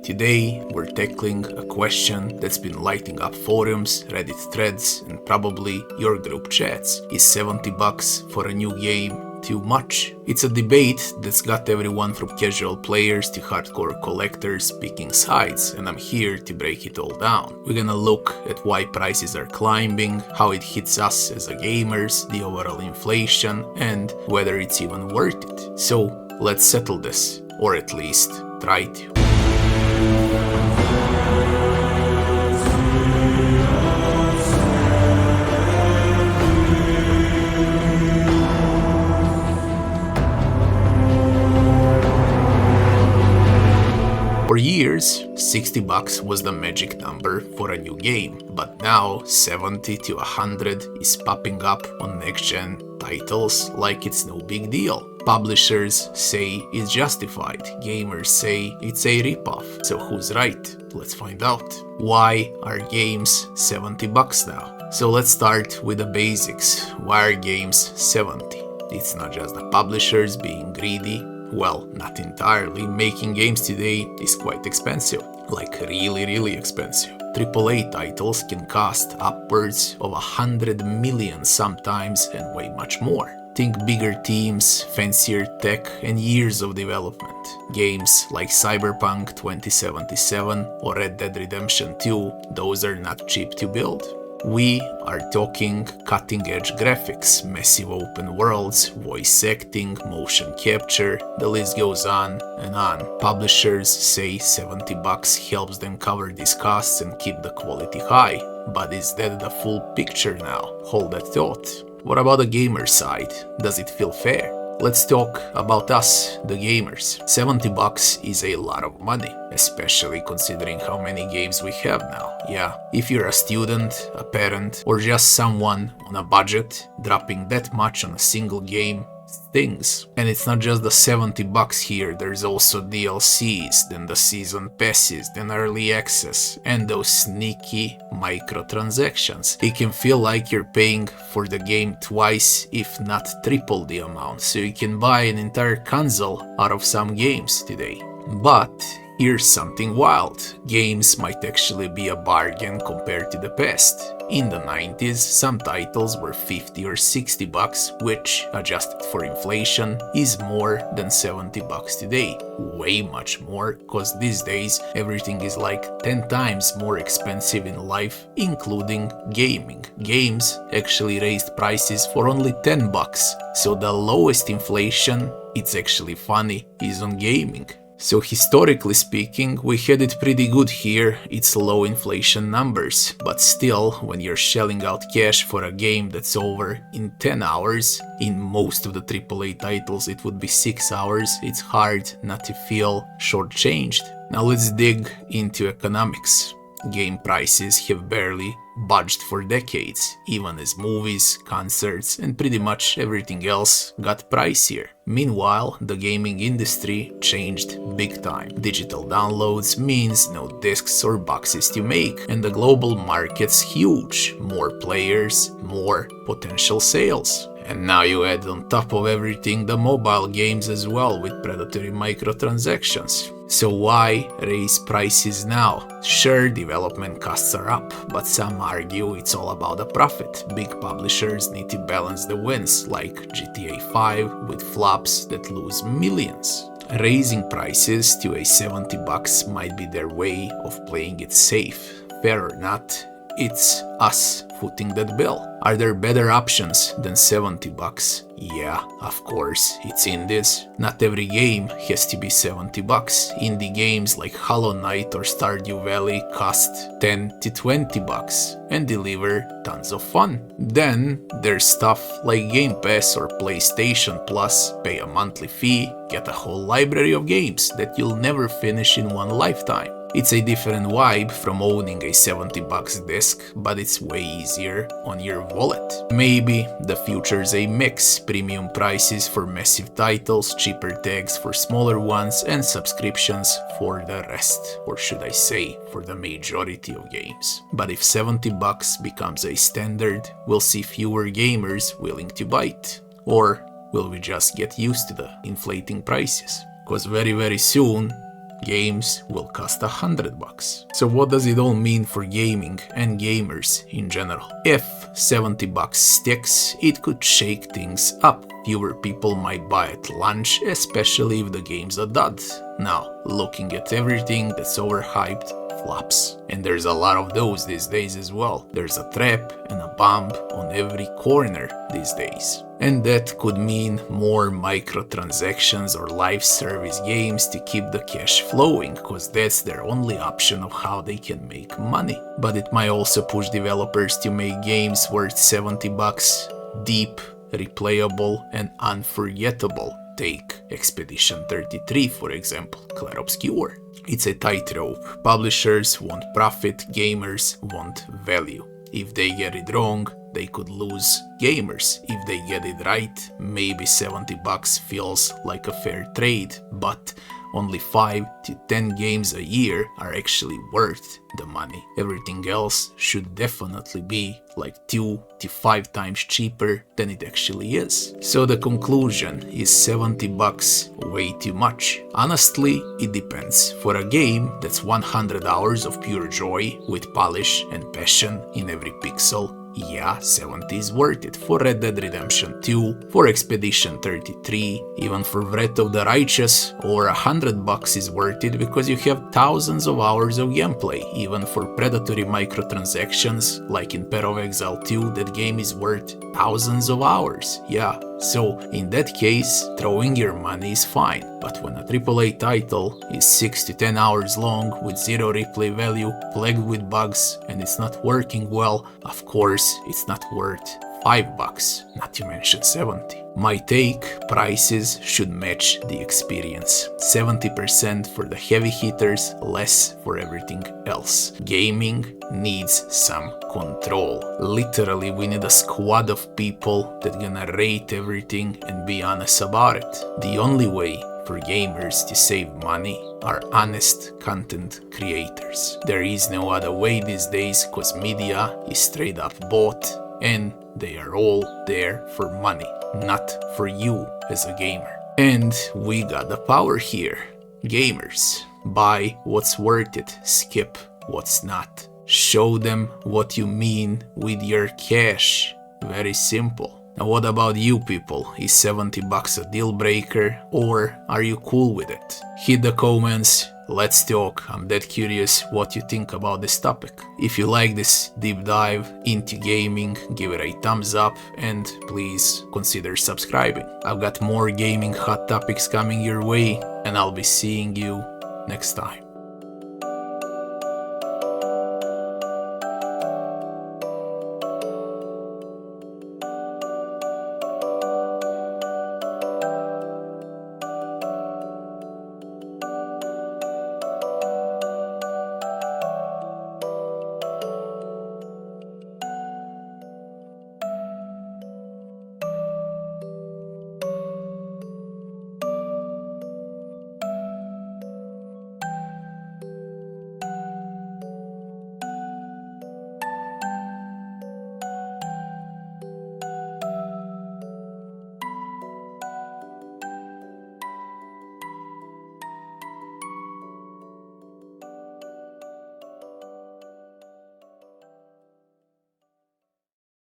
Today, we're tackling a question that's been lighting up forums, Reddit threads, and probably your group chats. Is $70 for a new game too much? It's a debate that's got everyone from casual players to hardcore collectors picking sides, and I'm here to break it all down. We're gonna look at why prices are climbing, how it hits us as a gamers, the overall inflation, and whether it's even worth it. So let's settle this, or at least try to. For years, $60 was the magic number for a new game, but now 70 to 100 is popping up on next-gen titles like it's no big deal. Publishers say it's justified, gamers say it's a ripoff. So who's right? Let's find out. Why are games $70 now? So let's start with the basics. Why are games 70? It's not just the publishers being greedy. Well, not entirely. Making games today is quite expensive. Like really expensive. AAA titles can cost upwards of 100 million sometimes and way much more. Think bigger teams, fancier tech, and years of development. Games like Cyberpunk 2077 or Red Dead Redemption 2, those are not cheap to build. We are talking cutting-edge graphics, massive open worlds, voice acting, motion capture, the list goes on and on. Publishers say $70 helps them cover these costs and keep the quality high. But is that the full picture now? Hold that thought. What about the gamer side? Does it feel fair? Let's talk about us, the gamers. $70 is a lot of money, especially considering how many games we have now. Yeah, if you're a student, a parent, or just someone on a budget, dropping that much on a single game stings. And it's not just the $70 here, there's also DLCs, then the season passes, then early access, and those sneaky microtransactions. It can feel like you're paying for the game twice, if not triple the amount, so you can buy an entire console out of some games today. But here's something wild. Games might actually be a bargain compared to the past. In the 90s, some titles were $50 or $60, which, adjusted for inflation, is more than $70 today. Way much more, cause these days everything is like 10 times more expensive in life, including gaming. Games actually raised prices for only $10, so the lowest inflation, it's actually funny, is on gaming. So historically speaking, we had it pretty good here, it's low inflation numbers, but still, when you're shelling out cash for a game that's over in 10 hours, in most of the AAA titles it would be 6 hours, it's hard not to feel shortchanged. Now let's dig into economics. Game prices have barely budged for decades, even as movies, concerts, and pretty much everything else got pricier. Meanwhile, the gaming industry changed big time. Digital downloads means no discs or boxes to make, and the global market's huge. More players, more potential sales. And now you add on top of everything the mobile games as well with predatory microtransactions. So why raise prices now? Sure, development costs are up, but some argue it's all about the profit. Big publishers need to balance the wins, like GTA 5 with flops that lose millions. Raising prices to a $70 might be their way of playing it safe. Fair or not, it's us footing that bill. Are there better options than $70? Yeah, of course, it's indies. Not every game has to be $70. Indie games like Hollow Knight or Stardew Valley cost $10 to $20 and deliver tons of fun. Then there's stuff like Game Pass or PlayStation Plus, pay a monthly fee, get a whole library of games that you'll never finish in one lifetime. It's a different vibe from owning a $70 disc, but it's way easier on your wallet. Maybe the future's a mix, premium prices for massive titles, cheaper tags for smaller ones, and subscriptions for the rest, or should I say, for the majority of games. But if $70 becomes a standard, we'll see fewer gamers willing to buy it. Or will we just get used to the inflating prices? Because very soon, games will cost $100. So what does it all mean for gaming and gamers in general? If $70 sticks, it could shake things up. Fewer people might buy at lunch, especially if the game's a dud. Now, looking at everything that's overhyped, flops. And there's a lot of those these days as well. There's a trap and a bomb on every corner these days. And that could mean more microtransactions or live service games to keep the cash flowing, cause that's their only option of how they can make money. But it might also push developers to make games worth $70 deep, replayable and unforgettable. Take Expedition 33 for example, Clair Obscur. It's a tightrope. Publishers want profit, gamers want value. If they get it wrong, they could lose gamers. If they get it right, maybe $70 feels like a fair trade, but only 5 to 10 games a year are actually worth the money. Everything else should definitely be like 2 to 5 times cheaper than it actually is. So the conclusion is $70 way too much. Honestly, it depends. For a game that's 100 hours of pure joy with polish and passion in every pixel, yeah, 70 is worth it. For Red Dead Redemption 2, for Expedition 33, even for Breath of the Righteous, over $100 is worth it because you have thousands of hours of gameplay. Even for predatory microtransactions, like in Path of Exile 2, that game is worth thousands of hours. Yeah, so in that case, throwing your money is fine. But when a AAA title is 6 to 10 hours long with zero replay value, plagued with bugs, and it's not working well, of course it's not worth $5, not to mention 70. My take, prices should match the experience. 70% for the heavy hitters, less for everything else. Gaming needs some control. Literally, we need a squad of people that gonna rate everything and be honest about it. The only way for gamers to save money are honest content creators. There is no other way these days cause media is straight up bought and they are all there for money, not for you as a gamer. And we got the power here. Gamers, buy what's worth it, skip what's not. Show them what you mean with your cash. Very simple. Now what about you people? Is $70 a deal breaker or are you cool with it? Hit the comments, let's talk. I'm that curious what you think about this topic. If you like this deep dive into gaming, give it a thumbs up and please consider subscribing. I've got more gaming hot topics coming your way and I'll be seeing you next time.